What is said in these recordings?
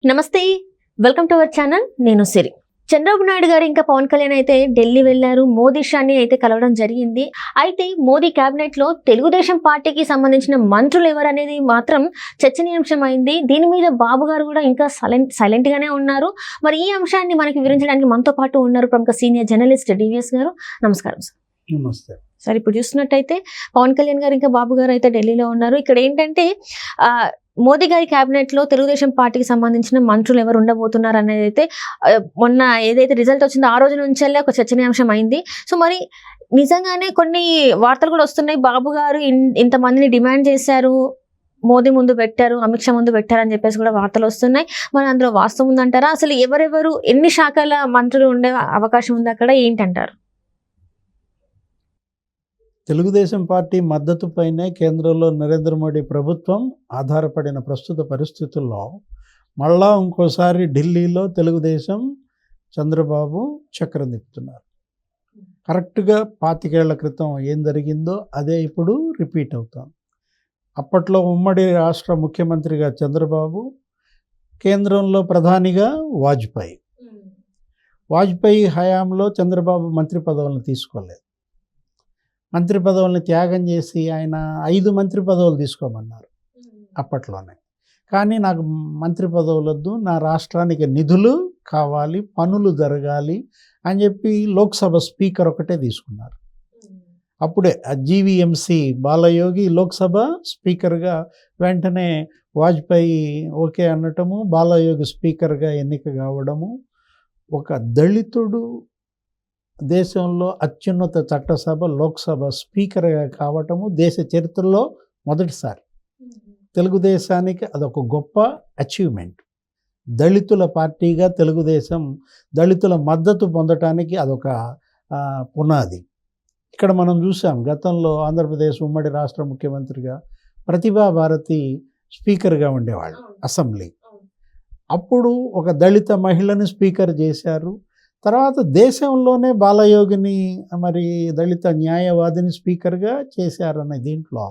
నమస్తే, welcome to our channel. నేను సిరి. చంద్రబాబు నాయుడు గారు ఇంకా పవన్ కళ్యాణ్ అయితే ఢిల్లీ వెళ్లారు. మోదీ షాని అయితే కలవడం జరిగింది. అయితే మోదీ కేబినెట్ లో తెలుగుదేశం పార్టీకి సంబంధించిన మంత్రులు ఎవరనేది మాత్రం చర్చనీయాంశం అయింది. దీని మీద బాబు గారు కూడా ఇంకా సైలెంట్ గానే ఉన్నారు. మరి ఈ అంశాన్ని మనకి వివరించడానికి మనతో పాటు ఉన్నారు ప్రముఖ సీనియర్ జర్నలిస్ట్ డివిఎస్ గారు. నమస్కారం సార్. నమస్తే సార్, ఇప్పుడు చూస్తున్నట్టయితే పవన్ కళ్యాణ్ గారు ఇంకా బాబు గారు అయితే ఢిల్లీలో ఉన్నారు. ఇక్కడ ఏంటంటే మోదీ గారి కేబినెట్ లో తెలుగుదేశం పార్టీకి సంబంధించిన మంత్రులు ఎవరు ఉండబోతున్నారు అనేది అయితే మొన్న ఏదైతే రిజల్ట్ వచ్చిందో ఆ రోజు నుంచే ఒక చర్చనీయాంశం అయింది. సో మరి నిజంగానే కొన్ని వార్తలు కూడా వస్తున్నాయి. బాబు గారు ఇంతమందిని డిమాండ్ చేశారు, మోదీ ముందు పెట్టారు, అమిత్ షా ముందు పెట్టారు అని చెప్పేసి కూడా వార్తలు వస్తున్నాయి. మరి అందులో వాస్తవం ఉందంటారా? అసలు ఎవరెవరు ఎన్ని శాఖల మంత్రులు ఉండే అవకాశం ఉంది అక్కడ, ఏంటంటారు? తెలుగుదేశం పార్టీ మద్దతుపైనే కేంద్రంలో నరేంద్ర మోడీ ప్రభుత్వం ఆధారపడిన ప్రస్తుత పరిస్థితుల్లో మళ్ళా ఇంకోసారి ఢిల్లీలో తెలుగుదేశం చంద్రబాబు చక్రం తిప్పుతున్నారు. కరెక్ట్గా 25 ఏళ్ల క్రితం ఏం జరిగిందో అదే ఇప్పుడు రిపీట్ అవుతాం. అప్పట్లో ఉమ్మడి రాష్ట్ర ముఖ్యమంత్రిగా చంద్రబాబు, కేంద్రంలో ప్రధానిగా వాజ్పేయి హయాంలో చంద్రబాబు మంత్రి పదవులను తీసుకోలేదు. మంత్రి పదవుల్ని త్యాగం చేసి ఆయన 5 మంత్రి పదవులు తీసుకోమన్నారు అప్పట్లోనే. కానీ నాకు మంత్రి పదవులు వద్దు, నా రాష్ట్రానికి నిధులు కావాలి, పనులు జరగాలి అని చెప్పి లోక్సభ స్పీకర్ ఒకటే తీసుకున్నారు. అప్పుడే జీవీఎంసీ బాలయోగి లోక్సభ స్పీకర్గా వెంటనే వాజ్పేయి ఓకే అనటము, బాలయోగి స్పీకర్గా ఎన్నిక కావడము, ఒక దళితుడు దేశంలో అత్యున్నత చట్టసభ లోక్సభ స్పీకర్గా కావటము దేశ చరిత్రలో మొదటిసారి. తెలుగుదేశానికి అదొక గొప్ప అచీవ్మెంట్. దళితుల పార్టీగా తెలుగుదేశం దళితుల మద్దతు పొందటానికి అదొక పునాది. ఇక్కడ మనం చూసాం, గతంలో ఆంధ్రప్రదేశ్ ఉమ్మడి రాష్ట్ర ముఖ్యమంత్రిగా ప్రతిభా భారతి స్పీకర్గా ఉండేవాళ్ళు అసెంబ్లీ. అప్పుడు ఒక దళిత మహిళని స్పీకర్ చేశారు. తర్వాత దేశంలోనే బాలయోగిని మరి దళిత న్యాయవాదిని స్పీకర్గా చేశారనే దీంట్లో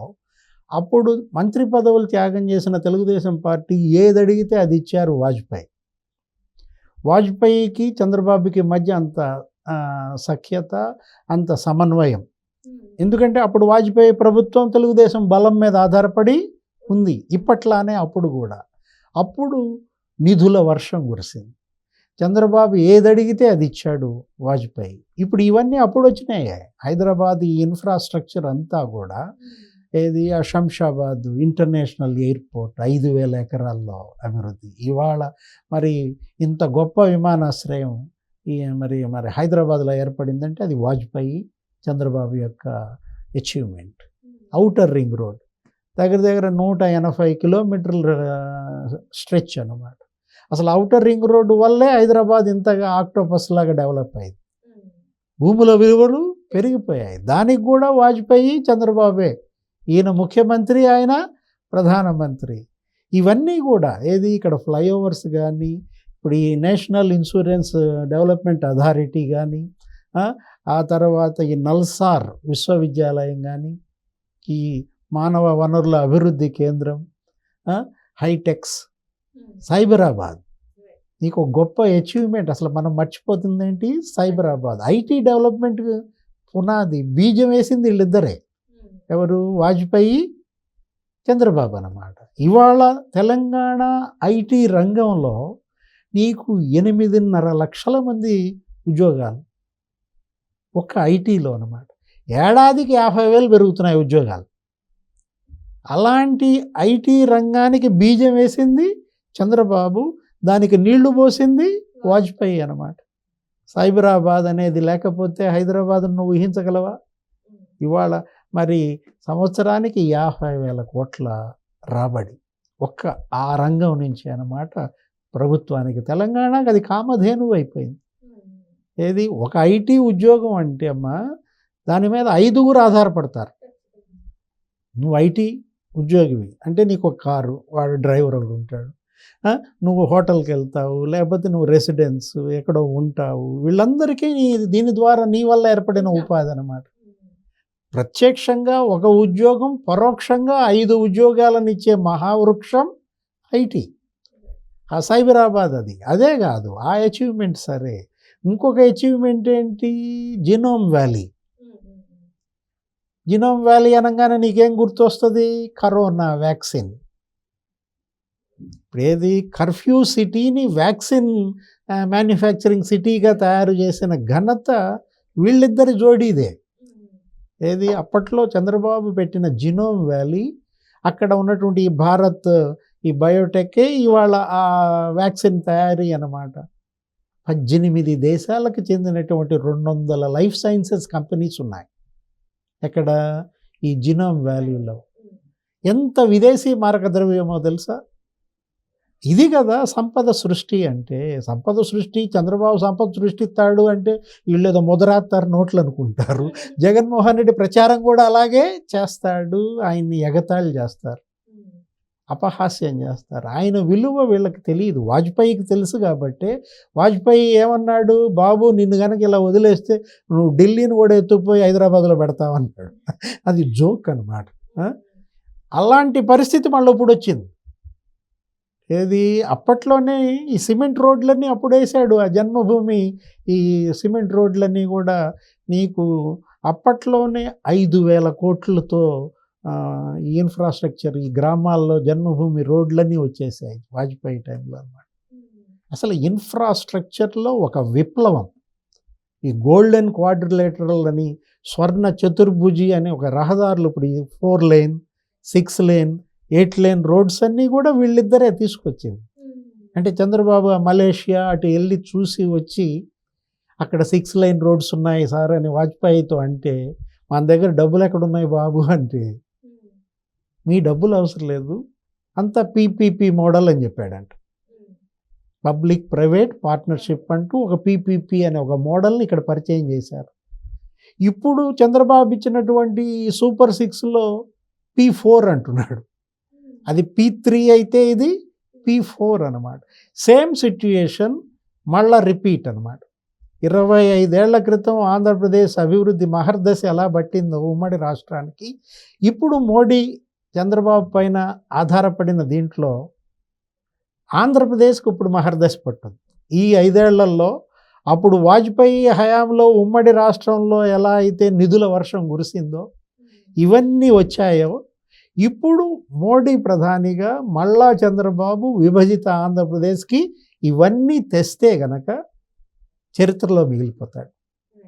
అప్పుడు మంత్రి పదవులు త్యాగం చేసిన తెలుగుదేశం పార్టీ ఏది అడిగితే అది ఇచ్చారు వాజ్పేయికి చంద్రబాబుకి మధ్య అంత సఖ్యత, అంత సమన్వయం. ఎందుకంటే అప్పుడు వాజ్పేయి ప్రభుత్వం తెలుగుదేశం బలం మీద ఆధారపడి ఉంది. ఇప్పట్లానే అప్పుడు కూడా అప్పుడు నిధుల వర్షం కురిసింది. చంద్రబాబు ఏది అడిగితే అది ఇచ్చాడు వాజ్పేయి. ఇప్పుడు ఇవన్నీ అప్పుడు వచ్చినాయి. హైదరాబాద్ ఈ ఇన్ఫ్రాస్ట్రక్చర్ అంతా కూడా ఏది శంషాబాద్ ఇంటర్నేషనల్ ఎయిర్పోర్ట్ 5,000 ఎకరాల్లో అభివృద్ధి. ఇవాళ మరి ఇంత గొప్ప విమానాశ్రయం మరి హైదరాబాద్లో ఏర్పడిందంటే అది వాజ్పేయి చంద్రబాబు యొక్క అచీవ్మెంట్. ఔటర్ రింగ్ రోడ్ దగ్గర 180 కిలోమీటర్ల స్ట్రెచ్ అన్నమాట. అసలు ఔటర్ రింగ్ రోడ్డు వల్లే హైదరాబాద్ ఇంతగా ఆక్టోపస్ లాగా డెవలప్ అయింది. భూముల విలువలు పెరిగిపోయాయి. దానికి కూడా వాజ్పేయి చంద్రబాబే, ఈయన ముఖ్యమంత్రి, ఆయన ప్రధానమంత్రి. ఇవన్నీ కూడా ఏది ఇక్కడ ఫ్లైఓవర్స్ కానీ, ఇప్పుడు ఈ నేషనల్ ఇన్సూరెన్స్ డెవలప్మెంట్ అథారిటీ కానీ, ఆ తర్వాత ఈ నల్సార్ విశ్వవిద్యాలయం కానీ, ఈ మానవ వనరుల అభివృద్ధి కేంద్రం, హైటెక్స్, సైబరాబాద్ నీకు గొప్ప అచీవ్మెంట్. అసలు మనం మర్చిపోతుంది ఏంటి? సైబరాబాద్ ఐటీ డెవలప్మెంట్ పునాది బీజం వేసింది వీళ్ళిద్దరే. ఎవరు? వాజ్పేయి, చంద్రబాబు అన్నమాట. ఇవాళ తెలంగాణ ఐటీ రంగంలో నీకు 8.5 లక్షల మంది ఉద్యోగాలు ఒక్క ఐటీలో అన్నమాట. ఏడాదికి 50,000 పెరుగుతున్నాయి ఉద్యోగాలు. అలాంటి ఐటీ రంగానికి బీజం వేసింది చంద్రబాబు, దానికి నీళ్లు పోసింది వాజ్పేయి అన్నమాట. సైబరాబాద్ అనేది లేకపోతే హైదరాబాద్ నువ్వు ఊహించగలవా? ఇవాళ మరి సంవత్సరానికి 50,000 కోట్ల రాబడి ఒక్క ఆ రంగం నుంచి అన్నమాట ప్రభుత్వానికి. తెలంగాణకి అది కామధేనువు అయిపోయింది. ఏది ఒక ఐటీ ఉద్యోగం అంటే అమ్మా దాని మీద 5గురు ఆధారపడతారు. నువ్వు ఐటీ ఉద్యోగివి అంటే నీకు ఒక కారు, వాడు డ్రైవర్ ఒకడు ఉంటాడు, నువ్వు హోటల్కి వెళ్తావు, లేకపోతే నువ్వు రెసిడెన్స్ ఎక్కడో ఉంటావు. వీళ్ళందరికీ దీని ద్వారా నీ వల్ల ఏర్పడిన ఉపాధి అన్నమాట. ప్రత్యక్షంగా ఒక ఉద్యోగం, పరోక్షంగా 5 ఉద్యోగాలను ఇచ్చే మహావృక్షం ఐటీ. ఆ సైబరాబాద్ అదే కాదు ఆ అచీవ్మెంట్ సరే. ఇంకొక అచీవ్మెంట్ ఏంటి, జినోమ్ వ్యాలీ. జినోమ్ వ్యాలీ అనగానే నీకేం గుర్తొస్తుంది, కరోనా వ్యాక్సిన్. ఇప్పుడు ఏది, కర్ఫ్యూ సిటీని వ్యాక్సిన్ మ్యానుఫ్యాక్చరింగ్ సిటీగా తయారు చేసిన ఘనత వీళ్ళిద్దరి జోడీదే. ఏది, అప్పట్లో చంద్రబాబు పెట్టిన జినోమ్ వ్యాలీ, అక్కడ ఉన్నటువంటి ఈ భారత్ ఈ బయోటెకే ఇవాళ ఆ వ్యాక్సిన్ తయారీ అన్నమాట. 18 దేశాలకు చెందినటువంటి 200 లైఫ్ సైన్సెస్ కంపెనీస్ ఉన్నాయి ఎక్కడ, ఈ జినోమ్ వ్యాలీలో. ఎంత విదేశీ మారకద్రవ్యమో తెలుసా. ఇది కదా సంపద సృష్టి అంటే. సంపద సృష్టి, చంద్రబాబు సంపద సృష్టిస్తాడు అంటే వీళ్ళేదో ముదరాత్తారు నోట్లు అనుకుంటారు. జగన్మోహన్ రెడ్డి ప్రచారం కూడా అలాగే చేస్తాడు. ఆయన్ని ఎగతాళి చేస్తారు, అపహాస్యం చేస్తారు. ఆయన విలువ వీళ్ళకి తెలియదు, వాజ్పేయికి తెలుసు. కాబట్టి వాజ్పేయి ఏమన్నాడు, బాబు నిన్ను కనుక ఇలా వదిలేస్తే నువ్వు ఢిల్లీని కూడా ఎత్తుకుపోయి హైదరాబాద్లో పెడతావన్నాడు. అది జోక్ అనమాట. అలాంటి పరిస్థితి మళ్ళీ ఇప్పుడు వచ్చింది. ఏది, అప్పట్లోనే ఈ సిమెంట్ రోడ్లన్నీ అప్పుడు వేసాడు. ఆ జన్మభూమి ఈ సిమెంట్ రోడ్లన్నీ కూడా నీకు అప్పట్లోనే 5,000 కోట్లతో ఈ ఇన్ఫ్రాస్ట్రక్చర్ ఈ గ్రామాల్లో జన్మభూమి రోడ్లన్నీ వచ్చేసాయి వాజ్పేయి టైంలో అన్నమాట. అసలు ఇన్ఫ్రాస్ట్రక్చర్లో ఒక విప్లవం. ఈ గోల్డెన్ క్వాడ్రిలేటరల్ అని, స్వర్ణ చతుర్భుజి అని ఒక రహదారులు, ఇప్పుడు 4 లేన్ 6 లేన్ 8 లేన్ రోడ్స్ అన్నీ కూడా వీళ్ళిద్దరే తీసుకొచ్చింది. అంటే చంద్రబాబు మలేషియా అటు వెళ్ళి చూసి వచ్చి అక్కడ 6 లేన్ రోడ్స్ ఉన్నాయి సార్ అని వాజ్పేయితో అంటే, మన దగ్గర డబ్బులు ఎక్కడున్నాయి బాబు అంటే, మీ డబ్బులు అవసరం లేదు, అంతా పీపీపీ మోడల్ అని చెప్పాడంట. పబ్లిక్ ప్రైవేట్ పార్ట్నర్షిప్ అంటూ ఒక పీపీపీ అనే ఒక మోడల్ని ఇక్కడ పరిచయం చేశారు. ఇప్పుడు చంద్రబాబు ఇచ్చినటువంటి సూపర్ 6లో P4 అంటున్నాడు. అది P3 అయితే ఇది P4 అనమాట. సేమ్ సిట్యుయేషన్ మళ్ళా రిపీట్ అనమాట. 25 ఏళ్ల క్రితం ఆంధ్రప్రదేశ్ అభివృద్ధి మహర్దశ ఎలా పట్టిందో ఉమ్మడి రాష్ట్రానికి, ఇప్పుడు మోడీ చంద్రబాబు పైన ఆధారపడిన దీంట్లో ఆంధ్రప్రదేశ్కి ఇప్పుడు మహర్దశ పట్టింది. ఈ 5 ఏళ్లలో అప్పుడు వాజ్పేయి హయాంలో ఉమ్మడి రాష్ట్రంలో ఎలా అయితే నిధుల వర్షం కురిసిందో, ఇవన్నీ వచ్చాయో, ఇప్పుడు మోడీ ప్రధానిగా మళ్ళా చంద్రబాబు విభజిత ఆంధ్రప్రదేశ్కి ఇవన్నీ తెస్తే గనక చరిత్రలో మిగిలిపోతాడు.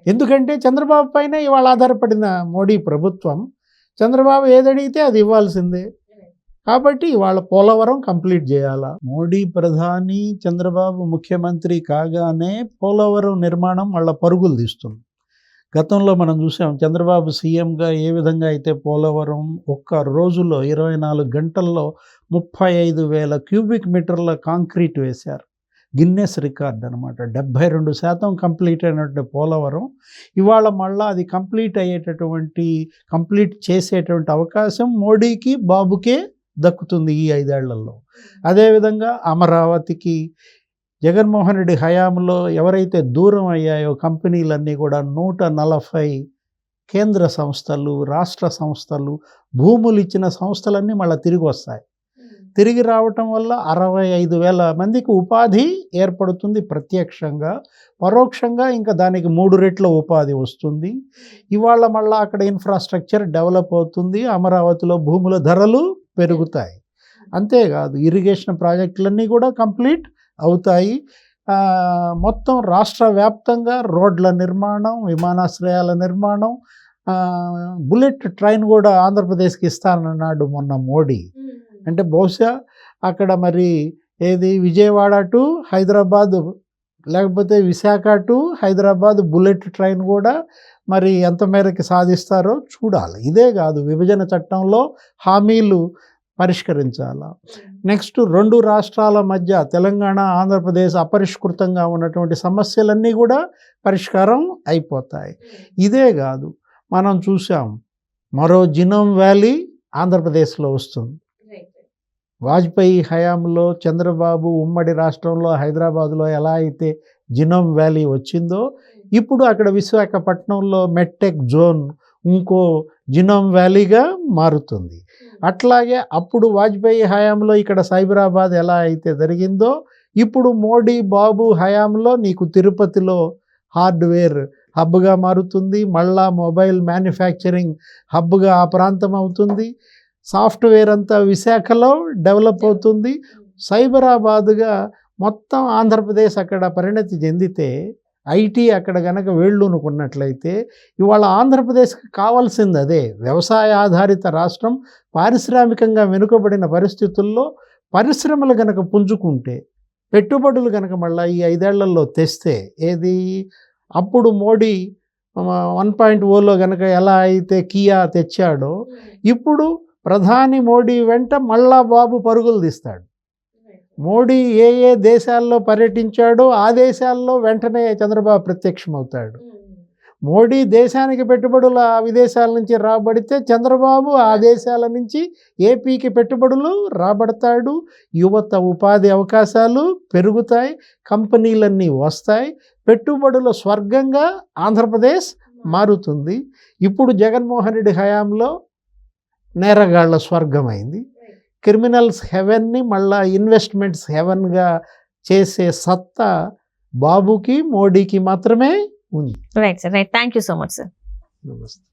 ఎందుకంటే చంద్రబాబు పైన ఇవాళ ఆధారపడిన మోడీ ప్రభుత్వం, చంద్రబాబు ఏదడిగితే అది ఇవ్వాల్సిందే. కాబట్టి ఇవాళ పోలవరం కంప్లీట్ చేయాలా. మోడీ ప్రధాని, చంద్రబాబు ముఖ్యమంత్రి కాగానే పోలవరం నిర్మాణం వాళ్ళ పరుగులు తీస్తుంది. గతంలో మనం చూసాం చంద్రబాబు సీఎంగా ఏ విధంగా అయితే పోలవరం ఒక్క రోజులో 24 గంటల్లో 35,000 క్యూబిక్ మీటర్ల కాంక్రీట్ వేశారు. గిన్నెస్ రికార్డ్ అనమాట. 72% కంప్లీట్ అయినటువంటి పోలవరం ఇవాళ మళ్ళీ అది కంప్లీట్ చేసేటువంటి అవకాశం మోడీకి, బాబుకే దక్కుతుంది ఈ 5 ఏళ్లలో. అదేవిధంగా అమరావతికి జగన్మోహన్ రెడ్డి హయాంలో ఎవరైతే దూరం అయ్యాయో కంపెనీలన్నీ కూడా 140 కేంద్ర సంస్థలు, రాష్ట్ర సంస్థలు, భూములు ఇచ్చిన సంస్థలన్నీ మళ్ళీ తిరిగి వస్తాయి. తిరిగి రావటం వల్ల 65,000 మందికి ఉపాధి ఏర్పడుతుంది ప్రత్యక్షంగా. పరోక్షంగా ఇంకా దానికి 3 రెట్ల ఉపాధి వస్తుంది. ఇవాళ మళ్ళీ అక్కడ ఇన్ఫ్రాస్ట్రక్చర్ డెవలప్ అవుతుంది. అమరావతిలో భూముల ధరలు పెరుగుతాయి. అంతేకాదు ఇరిగేషన్ ప్రాజెక్టులన్నీ కూడా కంప్లీట్ అవుతాయి. మొత్తం రాష్ట్ర వ్యాప్తంగా రోడ్ల నిర్మాణం, విమానాశ్రయాల నిర్మాణం, బుల్లెట్ ట్రైన్ కూడా ఆంధ్రప్రదేశ్కి ఇస్తానన్నాడు మొన్న మోడీ. అంటే బహుశా అక్కడ మరి ఏది విజయవాడ టు హైదరాబాద్ లేకపోతే Visakha to Hyderabad bullet train కూడా మరి ఎంత మేరకు సాధిస్తారో చూడాలి. ఇదే కాదు, విభజన చట్టంలో హామీలు పరిష్కరించాలా. నెక్స్ట్ 2 రాష్ట్రాల మధ్య తెలంగాణ, ఆంధ్రప్రదేశ్ అపరిష్కృతంగా ఉన్నటువంటి సమస్యలన్నీ కూడా పరిష్కారం అయిపోతాయి. ఇదే కాదు, మనం చూసాం మరో జినోమ్ వ్యాలీ ఆంధ్రప్రదేశ్లో వస్తుంది. వాజ్పేయి హయాంలో చంద్రబాబు ఉమ్మడి రాష్ట్రంలో హైదరాబాద్లో ఎలా అయితే జినోమ్ వ్యాలీ వచ్చిందో, ఇప్పుడు అక్కడ విశాఖపట్నంలో మెట్టెక్ జోన్ ఇంకో జినోమ్ వ్యాలీగా మారుతుంది. అట్లాగే అప్పుడు వాజ్పేయి హయాంలో ఇక్కడ సైబరాబాద్ ఎలా అయితే జరిగిందో ఇప్పుడు మోడీ బాబు హయాంలో నీకు తిరుపతిలో హార్డ్వేర్ హబ్గా మారుతుంది, మళ్ళా మొబైల్ మ్యానుఫ్యాక్చరింగ్ హబ్గా ఆ ప్రాంతం అవుతుంది, సాఫ్ట్వేర్ అంతా విశాఖలో డెవలప్ అవుతుంది. సైబరాబాద్గా మొత్తం ఆంధ్రప్రదేశ్ అక్కడ పరిణతి చెందితే ఐటీ అక్కడ కనుక వేళ్ళూనుకున్నట్లయితే ఇవాళ ఆంధ్రప్రదేశ్కి కావాల్సింది అదే, వ్యవసాయ ఆధారిత రాష్ట్రం. పారిశ్రామికంగా వెనుకబడిన పరిస్థితుల్లో పరిశ్రమలు కనుక పుంజుకుంటే, పెట్టుబడులు కనుక మళ్ళీ ఈ 5 ఏళ్లలో తెస్తే, ఏది అప్పుడు మోడీ 1.0లో కనుక ఎలా అయితే కియా తెచ్చాడో ఇప్పుడు ప్రధాని మోడీ వెంట మళ్ళా బాబు పరుగులు తీస్తాడు. మోడీ ఏ ఏ దేశాల్లో పర్యటించాడో ఆ దేశాల్లో వెంటనే చంద్రబాబు ప్రత్యక్షమవుతాడు. మోడీ దేశానికి పెట్టుబడులు ఆ విదేశాల నుంచి రాబడితే చంద్రబాబు ఆ దేశాల నుంచి ఏపీకి పెట్టుబడులు రాబడతాడు. యువత ఉపాధి అవకాశాలు పెరుగుతాయి, కంపెనీలన్నీ వస్తాయి, పెట్టుబడుల స్వర్గంగా ఆంధ్రప్రదేశ్ మారుతుంది. ఇప్పుడు జగన్మోహన్ రెడ్డి హయాంలో నేరగాళ్ల స్వర్గమైంది. క్రిమినల్స్ హెవెన్ని మళ్ళా ఇన్వెస్ట్మెంట్స్ హెవెన్గా చేసే సత్తా బాబుకి మోడీకి మాత్రమే ఉంది. Right sir, right. Thank you so much sir. నమస్తే.